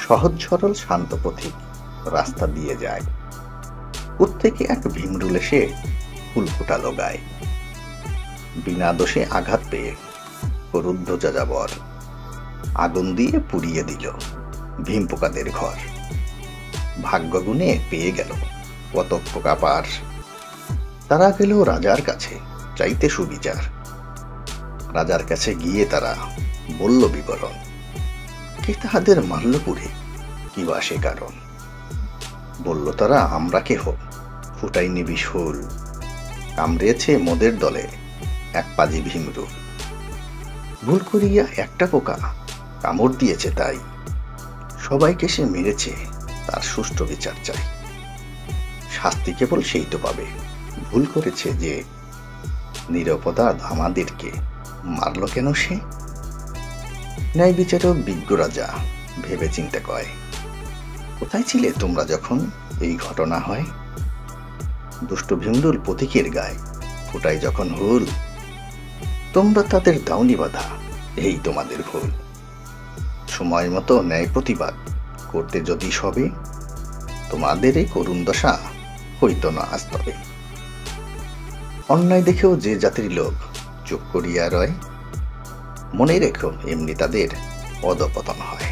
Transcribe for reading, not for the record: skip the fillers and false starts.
সহজ সরল শান্ত পথিক রাস্তা দিয়ে যায়। কোত্থেকে এক ভীমরুল এসে ফুল ফোটালো গায়ে। বিনা দোষে আঘাত পেয়ে ক্রুদ্ধ যাযাবর আগুন দিয়ে পুড়িয়ে দিল ভীম পোকাদের ঘর। ভাগ্যগুণে পেয়ে গেল কতক পোকা পার। তারা গেল রাজার কাছে চাইতে সুবিচার। রাজার কাছে গিয়ে তারা বলল বিবরণ, কে তাহাদের মারল পুড়ে, কি বা সে কারণ। বলল তারা, আমরা কেহ ফুটাইনি বিশুল, কামড়েছে মোদের দলে এক পাজি ভীমরুল। ভুল করিয়া একটা পোকা কামড় দিয়েছে, তাই সবাইকে সে মেরেছে, তার সুষ্ঠু বিচার চাই। শাস্তি কেবল সেই তো পাবে, ভুল করেছে যে, নিরপরাধ আমাদেরকে মারল কেন সে। ন্যায় বিচারক বিজ্ঞ রাজা ভেবে চিন্তে কয়, কোথায় ছিলে তোমরা যখন এই ঘটনা হয়। দুষ্ট ভীমরুল পথিকের গায়ে ফোটায় যখন হুল, তোমরা তাদের দাউনি বাধা, এই তোমাদের ভুল। সময় মতো ন্যায় প্রতিবাদ করতে যদি সবে, তোমাদের এই করুণ দশা হইত না আজ তবে। অন্যায় দেখেও যে জাতির লোক চুপ করিয়া রয়, মনে রেখো এমনি তাদের অধঃপতন হয়।